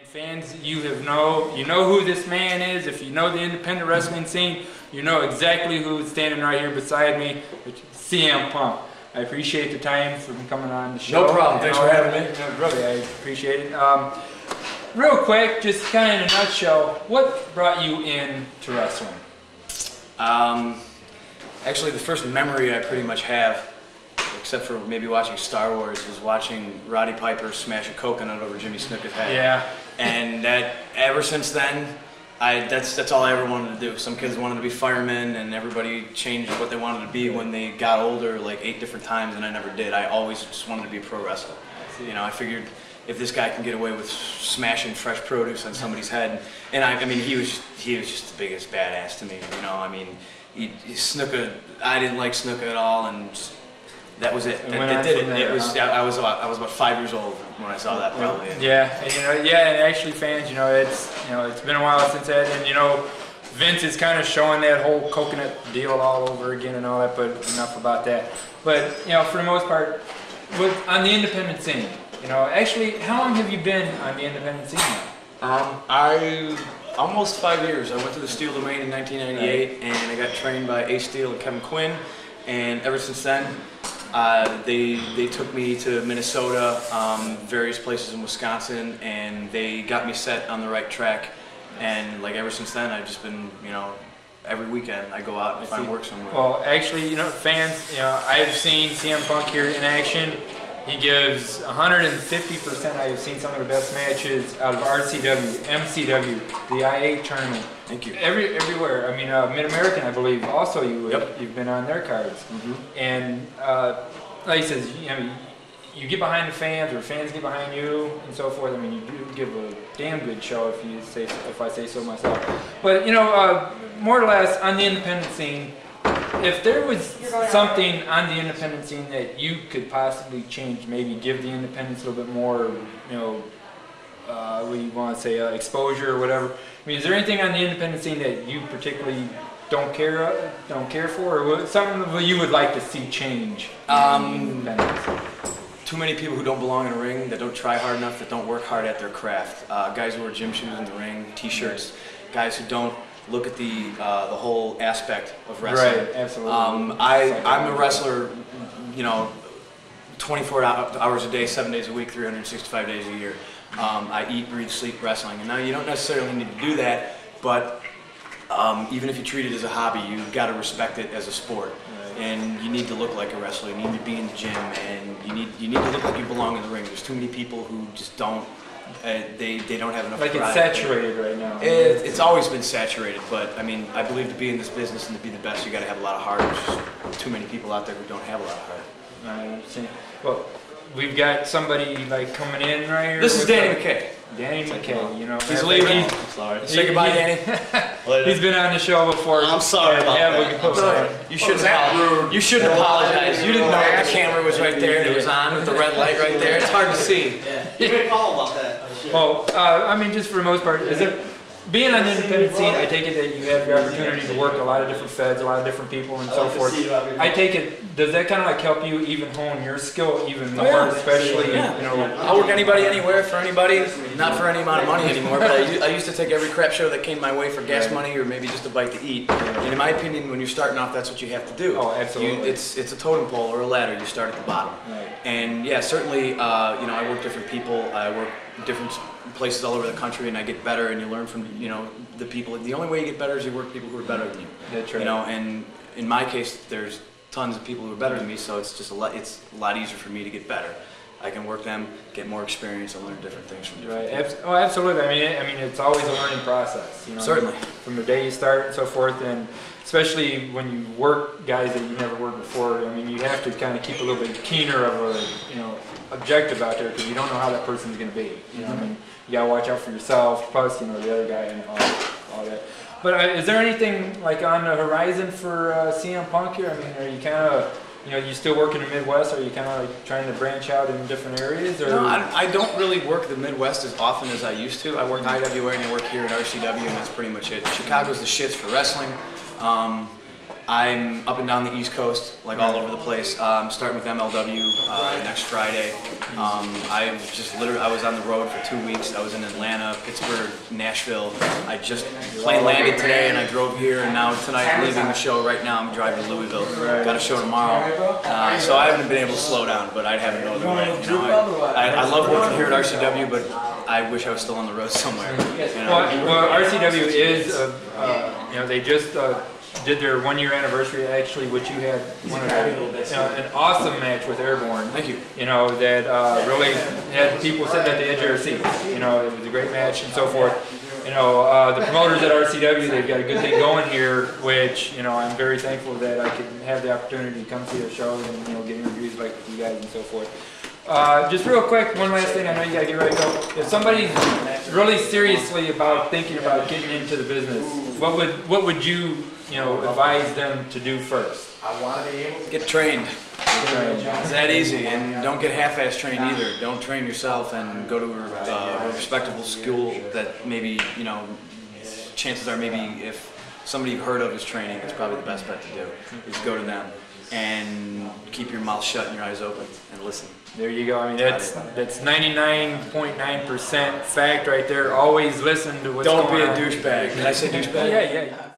fans, you know who this man is. If you know the independent wrestling scene, you know exactly who's standing right here beside me, which is C.M.Punk. I appreciate the time for coming on the show. No problem. Thanks for having me. Really, I appreciate it. Real quick, just kind of in a nutshell, what brought you into wrestling? Actually, the first memory I pretty much have, except for maybe watching Star Wars, was watching Roddy Piper smash a coconut over Jimmy Snuka's head. Yeah. And that, ever since then, that's all I ever wanted to do. Some kids wanted to be firemen, and everybody changed what they wanted to be when they got older, like 8 different times, and I never did. I always just wanted to be a pro wrestler. You know, I figured if this guy can get away with smashing fresh produce on somebody's head, and I mean, he was just the biggest badass to me. You know, I mean, Snuka, I didn't like Snuka at all, and that was it. That did it. It was. I was about 5 years old when I saw that, probably. Yeah, and, and actually, fans, it's been a while since that, and Vince is kind of showing that whole coconut deal all over again and all that. But enough about that. But for the most part, on the independent scene, actually, how long have you been on the independent scene now? Almost 5 years. I went to the Steel Domain in 1998, and I got trained by Ace Steel and Kevin Quinn, and ever since then, they took me to Minnesota, various places in Wisconsin, and they got me set on the right track. And like ever since then, I've just been, every weekend I go out and find work somewhere. Well, actually, fans, I've seen C.M.Punk here in action. He gives 150%. I've seen some of the best matches out of RCW, MCW, the IA tournament. Thank you. Everywhere. I mean, Mid-American, I believe, also you've been on their cards. Mm-hmm. And like he says, you get behind the fans, or fans get behind you, and so forth. I mean, you do give a damn good show, if I say so myself. But more or less on the independent scene, if there was something on the independent scene that you could possibly change, maybe give the independents a little bit more, what do you want to say, exposure or whatever. I mean, is there anything on the independent scene that you particularly don't care for, or something you would like to see change? Too many people who don't belong in a ring, that don't try hard enough, that don't work hard at their craft. Guys who wear gym shoes in the ring, t-shirts, guys who don't look at the whole aspect of wrestling. Right, absolutely. I'm a wrestler, 24 hours a day, 7 days a week, 365 days a year. I eat, breathe, sleep wrestling. And now you don't necessarily need to do that, but even if you treat it as a hobby, you've got to respect it as a sport. Right. And you need to look like a wrestler. You need to be in the gym, and you need to look like you belong in the ring. There's too many people who just don't. They don't have enough. Like pride. It's saturated right now. It's always been saturated, but I mean, I believe to be in this business and to be the best, you got to have a lot of heart. There's just too many people out there who don't have a lot of heart. I understand. Well, we've got somebody like coming in right here. This is Danny McKay. Danny McKay, he's leaving. I'm sorry. Say goodbye, Danny. He's been on the show before. I'm sorry about that. You shouldn't apologize. You didn't know that the camera was right there and it was on with the red light right there. It's hard to see. Yeah. You didn't call about that. Well, I mean, just for the most part, being on the independent scene, I take it that you have the opportunity to work a lot of different feds, a lot of different people, and so forth. I take it, does that kind of like help you even hone your skill even more, especially, I'll work anybody, anywhere, for anybody, not for any amount of money anymore, but I used to take every crap show that came my way for gas money or maybe just a bite to eat. And in my opinion, when you're starting off, that's what you have to do. Oh, absolutely. It's a totem pole or a ladder. You start at the bottom. Right. And yeah, certainly, I work different people. I work different places all over the country, and I get better, and you learn from the people. The only way you get better is you work with people who are better than you. That's right. And in my case, there's tons of people who are better than me, so it's just a lot easier for me to get better. I can work them, get more experience, and learn different things from different people. Oh, absolutely. I mean, it's always a learning process. Certainly. From the day you start and so forth, and especially when you work guys that you never worked before. I mean, you have to kind of keep a little bit keener of a objective out there, because you don't know how that person's going to be. I mean, you got to watch out for yourself, plus the other guy and all that. But is there anything like on the horizon for C.M.Punk here? I mean, are you kind of you still work in the Midwest? Are you kind of like trying to branch out in different areas? Or? No, I don't really work the Midwest as often as I used to. I work IWA and I work here at RCW, and that's pretty much it. Chicago's the shits for wrestling. I'm up and down the East Coast, like all over the place. Starting with MLW next Friday. I was on the road for 2 weeks. I was in Atlanta, Pittsburgh, Nashville. I just plane landed today and I drove here, and now tonight leaving the show right now. I'm driving to Louisville. Got a show tomorrow, so I haven't been able to slow down, but I'd have it no other way. You know, I love working here at RCW, but I wish I was still on the road somewhere. You know? Well, RCW is, you know, they just did their 1 year anniversary, actually, which you had an awesome match with Airborne. Thank you. You know, that really had people sitting at the edge of their seats. You know, it was a great match and so forth. You know, the promoters at RCW, they've got a good thing going here, which, you know, I'm very thankful that I could have the opportunity to come see their shows and, you know, get interviews like with you guys and so forth. Just real quick, one last thing, I know you gotta get ready to go. If somebody's really seriously about thinking about getting into the business, what would you, you know, advise them to do first? Get trained. It's that easy, and don't get half-ass trained either. Don't train yourself and go to a respectable school that maybe, you know, chances are maybe if somebody you've heard of is training, it's probably the best bet to do, is go to them and keep your mouth shut and your eyes open and listen. There you go. I mean, that's 99.9% fact right there. Always listen to what's going on. Don't be a douchebag. Did I say douchebag? Yeah.